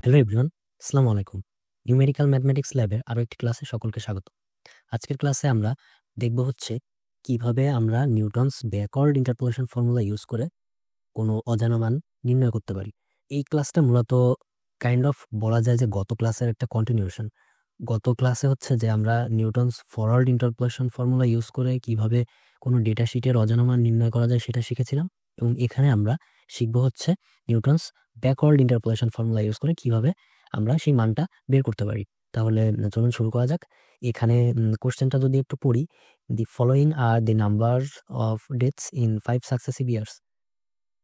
Hello everyone, আসসালামু আলাইকুম। Numerical mathematics ল্যাবের আরো একটি ক্লাসে সকলকে স্বাগত। আজকের ক্লাসে আমরা দেখব হচ্ছে কিভাবে আমরা Newton's backward interpolation formula use করে কোনো অজানা মান নির্ণয় করতে পারি। এই ক্লাসটা মূলত কাইন্ড অফ বলা যায় যে গত ক্লাসের একটা কন্টিনিউশন। গত ক্লাসে হচ্ছে যে আমরা Newton's forward interpolation formula use করে কিভাবে কোনো ডেটা শিটের অজানা মান নির্ণয় করা যায় সেটা শিখেছিলাম, এবং এখানে আমরা শিখবো হচ্ছে Newton's backward interpolation formula use করে কিভাবে আমরা সেই মানটা বের করতে পারি। তাহলে চলুন শুরু করা যাক। এখানে কোশ্চেনটা যদি একটু পড়ি, the following R the number of deaths in 5 successive years.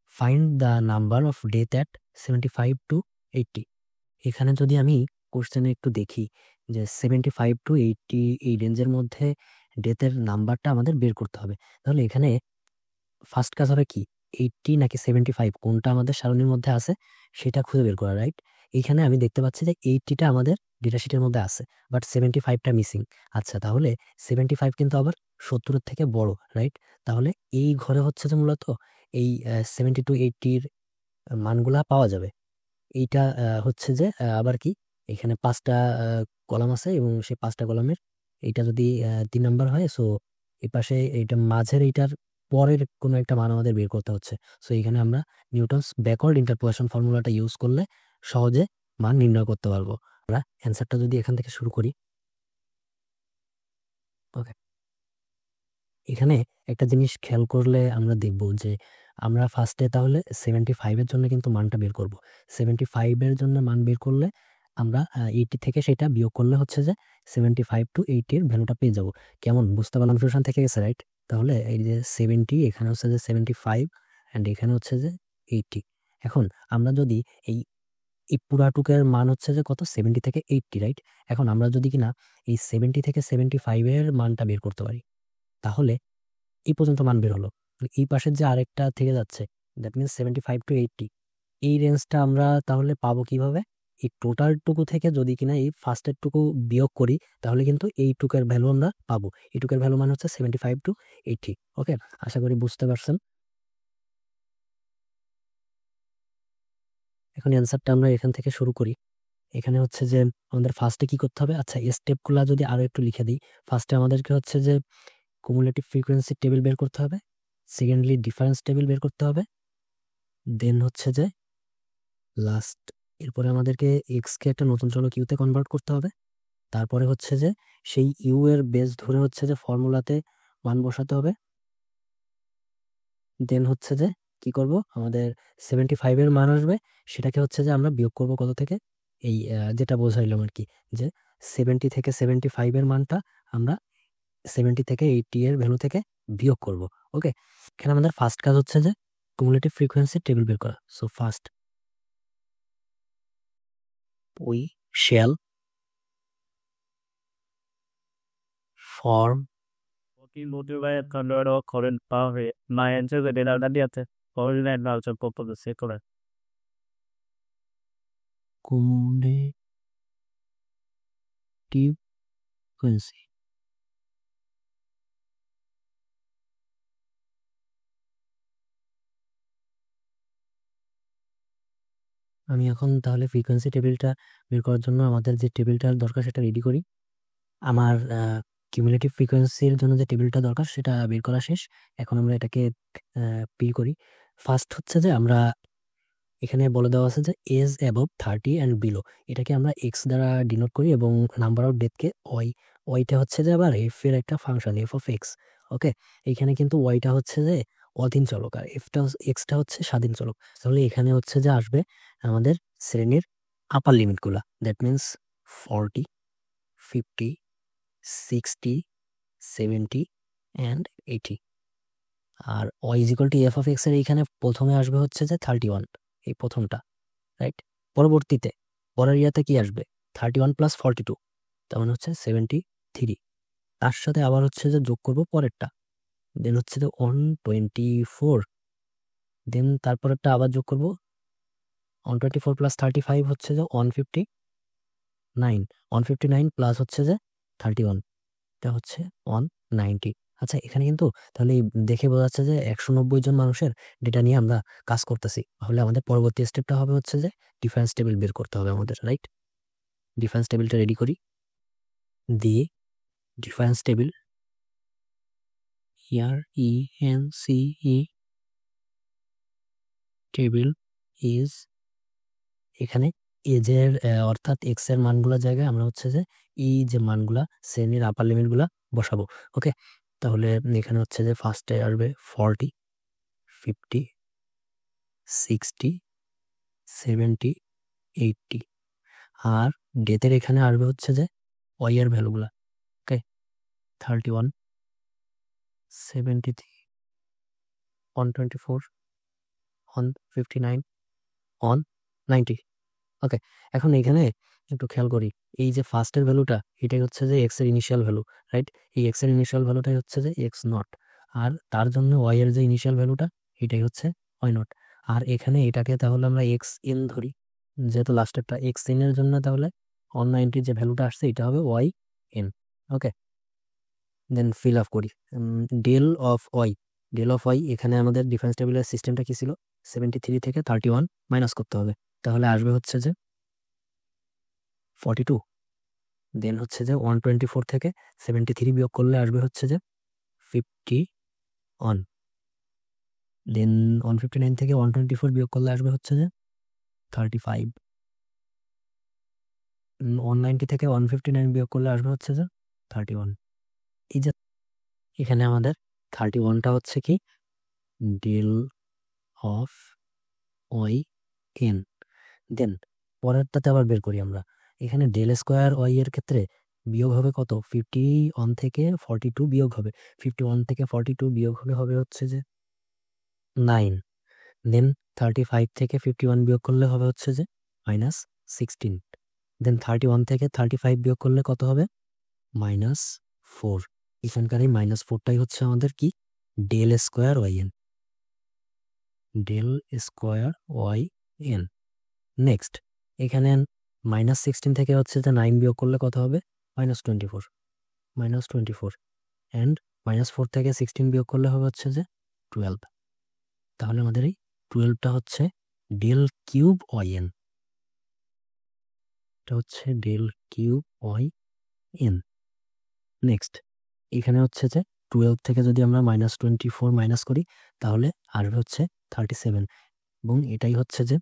Find the number of death at 75 to 80। এখানে যদি আমি কোশ্চেনে একটু দেখি যে 75 to 80 এই রেঞ্জের মধ্যে ডেথের নাম্বারটা আমাদের বের করতে হবে, তাহলে এখানে ফার্স্ট কাজ হবে কি, 80 নাকি 75 কোনটা আমাদের সারণীর মধ্যে আছে সেটা খুঁজে বের করা, রাইট? এইখানে আমি দেখতে পাচ্ছি যে 80টা আমাদের ডেটা শিটের মধ্যে আছে, বাট 75টা মিসিং। আচ্ছা, তাহলে 75 কিন্তু আবার 70-এর থেকে বড়, রাইট? তাহলে এই ঘরে হচ্ছে যে মূলত এই 70 to 80-র মানগুলা পাওয়া যাবে। এইটা হচ্ছে যে আবার কি, এখানে 5টা কলাম আছে এবং সেই 5টা কলামের এইটা যদি 3 নাম্বার হয়, সো এই পাশে এইটা মাঝের এইটার পরের কোনো একটা মান আমাদের বের করতে হচ্ছে। সো এখানে আমরা নিউটনস ব্যাকওয়ার্ড ইন্টারপোলেশন ফর্মুলাটা ইউজ করলে সহজে মান নির্ণয় করতে পারবো। আমরা অ্যান্সারটা যদি এখান থেকে শুরু করি, ওকে, এখানে একটা জিনিস খেয়াল করলে আমরা দেখব যে আমরা ফার্স্টে তাহলে 75-এর জন্য কিন্তু মানটা বের করব। 75-এর জন্য মান বের করলে আমরা 80 থেকে সেটা বিয়োগ করলে হচ্ছে যে 75 to 80-র ভ্যালুটা পেয়ে যাব। কেমন বুঝতে পারলাম? কনফিউশন থেকে গেছে, রাইট? তাহলে এই যে 70, এখানে হচ্ছে যে 75 অ্যান্ড এখানে হচ্ছে যে 80। এখন আমরা যদি এই এই পুরাটুকের মান হচ্ছে যে কত, 70 থেকে 80, রাইট? এখন আমরা যদি কিনা এই 70 থেকে 75-এর মানটা বের করতে পারি, তাহলে এই পর্যন্ত মান বের হলো। এই পাশের যে আরেকটা থেকে যাচ্ছে, দ্যাট মিনস 75 to 80, এই রেঞ্জটা আমরা তাহলে পাবো কিভাবে? এই টোটাল টুকু থেকে যদি কিনা এই ফার্স্টের টুকু বিয়োগ করি, তাহলে কিন্তু এই টুকের ভ্যালু আমরা পাবো। এই টুকের ভ্যালু মানে হচ্ছে 75 to 80। ওকে, আশা করি বুঝতে পারছেন। এখন অ্যান্সারটা আমরা এখান থেকে শুরু করি। এখানে হচ্ছে যে আমাদের ফার্স্টে কি করতে হবে, আচ্ছা এই স্টেপগুলা যদি আরো একটু লিখে দিই। ফার্স্টে আমাদেরকে হচ্ছে যে কুমুলেটিভ ফ্রিকোয়েন্সি টেবিল বের করতে হবে, সেকেন্ডলি ডিফারেন্স টেবিল বের করতে হবে, দেন হচ্ছে যে লাস্ট, এরপরে আমাদেরকে এক্স কে একটা নতুন চলক ইউতে কনভার্ট করতে হবে। তারপরে হচ্ছে যে সেই ইউ এর বেস ধরে হচ্ছে যে ফর্মুলাতে মান বসাতে হবে। দেন হচ্ছে যে কি করব, আমাদের 75-এর মান আসবে, সেটাকে হচ্ছে যে আমরা বিয়োগ করব কত থেকে, এই যেটা বোঝাইলাম আর কি, যে 70 থেকে 75-এর মানটা আমরা 70 থেকে 80 এর ভ্যালু থেকে বিয়োগ করব। ওকে, এখানে আমাদের ফার্স্ট কাজ হচ্ছে যে কুমুলেটিভ ফ্রিকোয়েন্সি টেবিল বের করা। So first we shall form Working motivated converter current power my answer the data that yet coordinate also purpose the secular cumulative frequency। আমি এখন তাহলে ফ্রিকোয়েন্সি টেবিলটা বের করার জন্য আমাদের যে টেবিলটার দরকার সেটা রেডি করি। আমার কিউমুলেটিভ ফ্রিকোয়েন্সির জন্য যে টেবিলটা দরকার সেটা বের করা শেষ। এখন আমরা এটাকে পি করি। ফার্স্ট হচ্ছে যে আমরা এখানে বলে দেওয়া আছে যে এজ অ্যাবভ 30 অ্যান্ড বিলো, এটাকে আমরা এক্স দ্বারা ডিনোট করি এবং নাম্বার অফ ডেথকে ওয়াই। ওয়াইটা হচ্ছে যে আবার এফ এর একটা ফাংশন, এফ অফ এক্স। ওকে, এইখানে কিন্তু ওয়াইটা হচ্ছে যে অধীন চলক আর এক্সটা হচ্ছে স্বাধীন চলক। তাহলে এখানে হচ্ছে যে আসবে আমাদের শ্রেণীর আপার লিমিটগুলা, দ্যাট মিনস 40, 50, 60, 70 অ্যান্ড 80। আর y is equal to f of x এর এইখানে প্রথমে আসবে হচ্ছে যে 31, এই প্রথমটা, রাইট? পরবর্তীতে পরের ইয়াতে কি আসবে, 31 প্লাস 42, তার মানে হচ্ছে 73। তার সাথে আবার হচ্ছে যে যোগ করব পরেরটা, দেন হচ্ছে যে 124, দেন তারপরেরটা আবার যোগ করব 124 প্লাস 35 হচ্ছে যে 159, 159 প্লাস হচ্ছে যে 31, এটা হচ্ছে 190। আচ্ছা, এখানে কিন্তু তাহলে দেখে বোঝা যাচ্ছে যে 190 জন মানুষের ডেটা নিয়ে আমরা কাজ করতেছি। তাহলে আমাদের পরবর্তী স্টেপটা হবে হচ্ছে যে ডিফারেন্স টেবিল বের করতে হবে আমাদের, রাইট? ডিফারেন্স টেবিলটা রেডি করি, দিয়ে difference table ERENCE table is, এখানে এজের অর্থাৎ এক্স এর মানগুলো জায়গায় আমরা হচ্ছে যে যে মানগুলা শ্রেণীর আপার লিমিটগুলা বসাবো। ওকে, তাহলে এখানে হচ্ছে যে ফার্স্টে আসবে 40, 50, 60, 70, 80, আর ডেথের এখানে আসবে হচ্ছে যে ওয়াই এর ভ্যালুগুলা। ওকে, 31, 73, 124, 159, 190। ওকে, এখন এখানে একটু খেয়াল করি, এই যে ফার্স্টের ভ্যালুটা এটাই হচ্ছে যে এক্স এর ইনিশিয়াল ভ্যালু, রাইট? এই এক্স এর ইনিশিয়াল ভ্যালুটাই হচ্ছে যে এক্স নট, আর তার জন্য ওয়াই এর যে ইনিশিয়াল ভ্যালুটা এটাই হচ্ছে ওয়াই নট। আর এখানে এটাকে তাহলে আমরা এক্স এন ধরি, যেহেতু লাস্টেরটা এক্স এন এর জন্য তাহলে 190 যে ভ্যালুটা আসছে এটা হবে Y N. Okay, then fill up করি del of Y. Del of Y, এখানে আমাদের ডিফারেন্স টেবিলের সিস্টেমটা কি ছিল? 73 থেকে 31 মাইনাস করতে হবে, তাহলে আসবে হচ্ছে যে 42। দেন হচ্ছে যে 124 থেকে 73 বিয়োগ করলে আসবে হচ্ছে যে 51। দেন 159 থেকে 124 বিয়োগ করলে আসবে হচ্ছে যে 35। 190 থেকে 159 বিয়োগ করলে আসবে হচ্ছে যে 31। এই যে এখানে আমাদের 31টা হচ্ছে কি ডেল অফ ওয়াই এন। দেন পরেরটাতে আবার বের করি আমরা, এখানে ডেল স্কোয়ার ওয়াই এর ক্ষেত্রে বিয়োগ হবে কত? 51 থেকে 42 বিয়োগ হবে, 51 থেকে 42 বিয়োগ হবে হচ্ছে যে 9। দেন 35 থেকে 51 বিয়োগ করলে হবে হচ্ছে যে -16। দেন 31 থেকে 35 বিয়োগ করলে কত হবে? -4। এখানকার এই -4টাই হচ্ছে আমাদের কি del square Y N, del square Y N. Next এখানে -16 থেকে হচ্ছে যে 9 বিয়োগ করলে কত হবে? -24, -24। অ্যান্ড -4 থেকে 16 বিয়োগ করলে হবে হচ্ছে যে 12। তাহলে আমাদের এই 12টা হচ্ছে ডেল কিউব ওয়াই এন, এটা হচ্ছে del cube Y N. Next এখানে হচ্ছে যে 12 থেকে যদি আমরা -24 মাইনাস করি তাহলে আসবে হচ্ছে 37, এবং এটাই হচ্ছে যে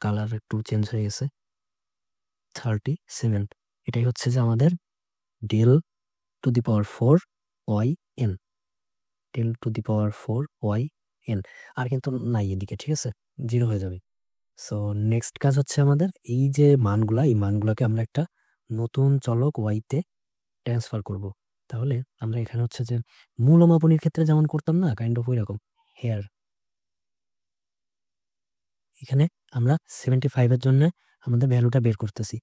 কালার একটু চেঞ্জ হয়ে গেছে, 37। এটাই হচ্ছে যে আমাদের del to the power 4 Y N, del to the power 4 Y n. আর কিন্তু নাই এদিকে, ঠিক আছে, 0 হয়ে যাবে। সো নেক্সট কাজ হচ্ছে আমাদের এই যে মানগুলা, এই মানগুলাকে আমরা একটা নতুন চলক ওয়াইতে ট্রান্সফার করব। তাহলে আমরা এখানে হচ্ছে যে মূলমাপনির ক্ষেত্রে যেমন করতাম না, কাইন্ড অফ ওই রকম হেয়ার। এখানে আমরা 75 এর জন্য আমাদের ভ্যালুটা বের করতেছি,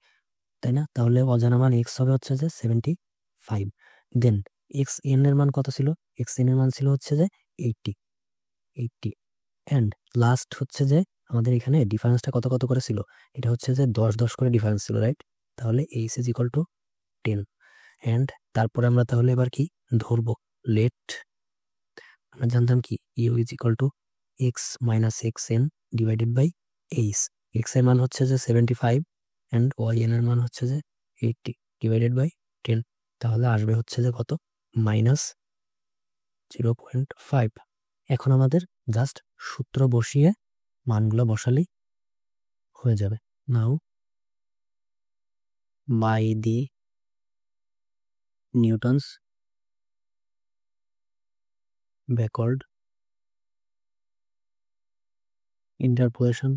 তাই না? তাহলে অজানা মান এক্স হবে হচ্ছে যে 75। দেন এক্স এন এর মান কত ছিল? এক্স এন এর মান ছিল হচ্ছে যে 80। অ্যান্ড লাস্ট হচ্ছে যে আমাদের এখানে ডিফারেন্সটা কত কত করে ছিল? এটা হচ্ছে যে 10 করে ডিফারেন্স ছিল, রাইট? তাহলে H is equal two 10। And তারপরে আমরা তাহলে এবার কি ধরবো? লেট, আমরা জানতাম কি U is equal to X minus X N divided by H. X এর মান হচ্ছে যে 75 অ্যান্ড ওয়াই এন এর মান হচ্ছে যে 80 ডিভাইডেড বাই 10। তাহলে আসবে হচ্ছে যে কত? -0.5। এখন আমাদের জাস্ট সূত্র বসিয়ে মানগুলো বসালেই হয়ে যাবে। Now by the Newton's backward interpolation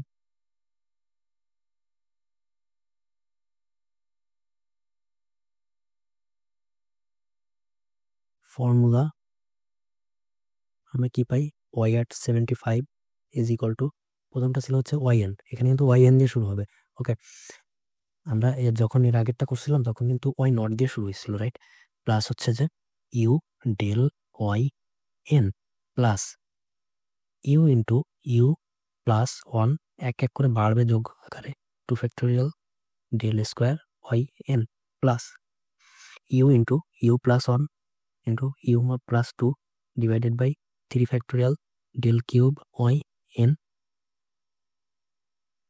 formula আমরা কি পাই? Y at 75 is equal to, প্রথমটা ছিল হচ্ছে ওয়াই এন, এখানে কিন্তু ওয়াই এন দিয়ে শুরু হবে। ওকে, আমরা যখন এর আগেরটা করছিলাম তখন কিন্তু ওয়াই নট দিয়ে শুরু হয়েছিল, রাইট? প্লাস হচ্ছে যে U del Y N plus U into U plus 1, এক এক করে বাড়বে যোগ আকারে, 2 factorial del square Y N plus U into U plus 1 into U plus 2 divided by 3 factorial del cube Y N,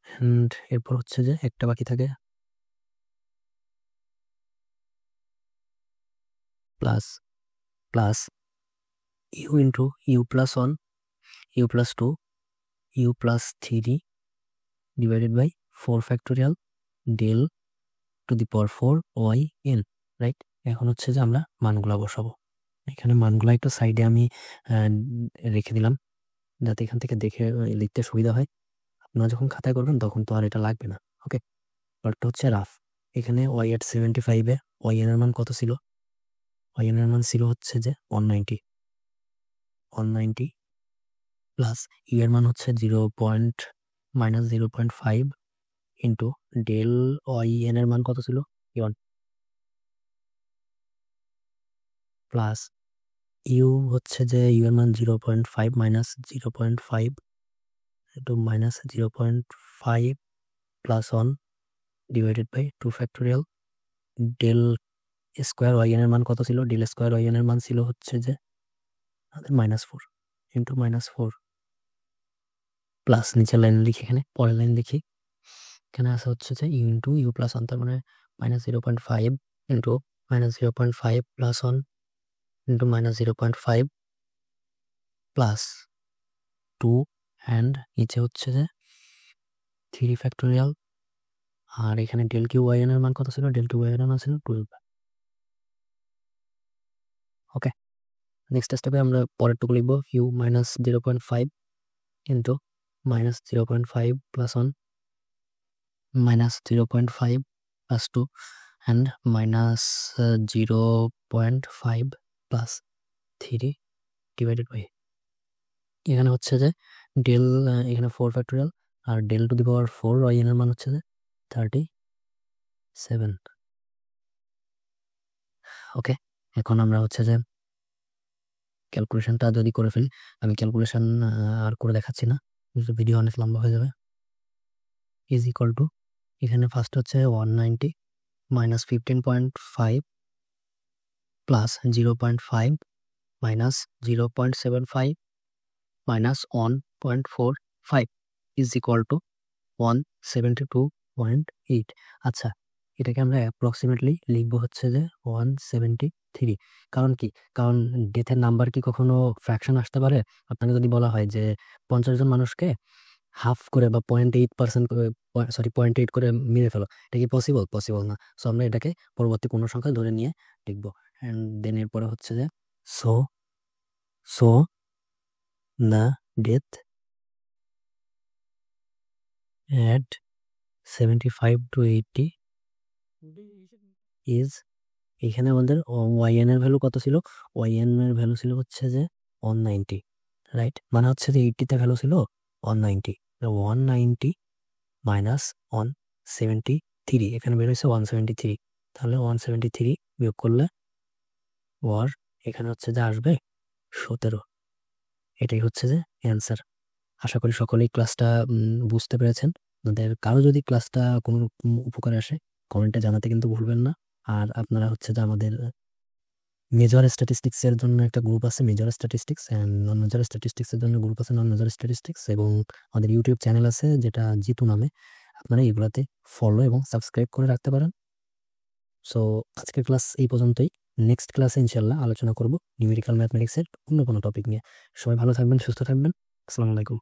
and এরপর হচ্ছে যে একটা বাকি থাকে plus plus U into U plus 1 U plus 2 U plus 3 divided by 4 factorial del to the power 4 Y N, right? এখন হচ্ছে যে আমরা মানগুলা বসাবো। এখানে মানগুলা একটু সাইডে আমি রেখে দিলাম যাতে এখান থেকে দেখে লিখতে সুবিধা হয়। আপনারা যখন খাতায় করবেন তখন তো আর এটা লাগবে না। ওকে, পার্টটা হচ্ছে রাফ। এখানে ওয়াই এট 75-এ ওয়াই এন এর মান কত ছিল? ওয়াই এন এর মান ছিল হচ্ছে যে 190 প্লাস ইউ এর মান হচ্ছে -0.5 ইন্টু ডেল ওয়াই এন এর মান কত ছিল? 1 প্লাস ইউ হচ্ছে যে ইউ এর মান 0.5 minus 0.5 into minus 0.5 plus 1 divided by 2 factorial del square Y N এর মান কত ছিল? ডেল স্কোয়ার ওয়াই এন এর মান ছিল হচ্ছে যে -4 ইন্টু -4 প্লাস নিচের লাইন লিখি, এখানে পরের লাইন লিখি। এখানে আসা হচ্ছে যে ইউ ইন্টু ইউ প্লাস 1, তার মানে -0.5 into -0.5 plus 1 into -0.5 plus 2 and নিচে হচ্ছে যে 3 ফ্যাক্টোরিয়াল, আর এখানে ডেল কিউ ওয়াই এন এর মান কত ছিল? ডেল কিউ ওয়াই এন এর মান ছিল 12। ওকে, নেক্সট স্টেপে আমরা পরেরটুকু লিখবো U -0.5 into -0.5 plus 1 -0.5 plus 2 and -0.5 plus 3 divided by, এখানে হচ্ছে যে ডেল, এখানে 4 ফ্যাক্টোরিয়াল আর del to the power 4 Y N এর মান হচ্ছে যে 37। ওকে, এখন আমরা হচ্ছে যে ক্যালকুলেশনটা যদি করে ফেলি, আমি ক্যালকুলেশন আর করে দেখাচ্ছি না, ভিডিও অনেক লম্বা হয়ে যাবে। ইজ ইকুয়াল টু, এখানে ফার্স্ট হচ্ছে 190 minus 15.5 plus 0.5 minus 0.75 minus 1.45 is equal two 172.8। আচ্ছা, এটাকে আমরা অ্যাপ্রক্সিমেটলি লিখবো হচ্ছে যে 173। কারণ কি? কারণ ডেথের নাম্বার কি কখনো ফ্র্যাকশন আসতে পারে? আপনাকে যদি বলা হয় যে 50 জন মানুষকে হাফ করে বা 0.8% সরি 0.8 করে মেরে ফেলো, এটা কি পসিবল? পসিবল না। সো আমরা এটাকে পরবর্তী পূর্ণ সংখ্যা ধরে নিয়ে লিখবো। অ্যান্ড দেন এরপরে হচ্ছে যে so so the death at 75 to 80 is, এখানে আমাদের ওয়াই এন এর ভ্যালু কত ছিল? ওয়াই এন এর ভ্যালু ছিল হচ্ছে যে 190, রাইট? মানে হচ্ছে যে 80-তে ভ্যালু ছিল 190, 190 মাইনাস 173, এখানে বের হয়েছে 173, তাহলে 173 বিয়োগ করলে ওয়ার এখানে হচ্ছে যে আসবে 17। এটাই হচ্ছে যে অ্যান্সার। আশা করি সকলেই ক্লাসটা বুঝতে পেরেছেন। আপনাদের কারো যদি ক্লাসটা কোনো রকম উপকারে আসে কমেন্টে জানাতে কিন্তু ভুলবেন না। আর আপনারা হচ্ছে যে আমাদের মেজর স্ট্যাটিস্টিক্স এর জন্য একটা গ্রুপ আছে, major statistics, and non major statistics এর জন্য গ্রুপ আছে, নন মেজর স্ট্যাটিস্টিক্স, এবং আমাদের ইউটিউব চ্যানেল আছে যেটা জিতু নামে। আপনারা এগুলাতে ফলো এবং সাবস্ক্রাইব করে রাখতে পারেন। সো আজকের ক্লাস এই পর্যন্তই। নেক্সট ক্লাসে ইনশাল্লাহ আলোচনা করব নিউমেরিক্যাল ম্যাথমেটিক্সের অন্য কোনো টপিক নিয়ে। সবাই ভালো থাকবেন, সুস্থ থাকবেন। আসসালামু আলাইকুম।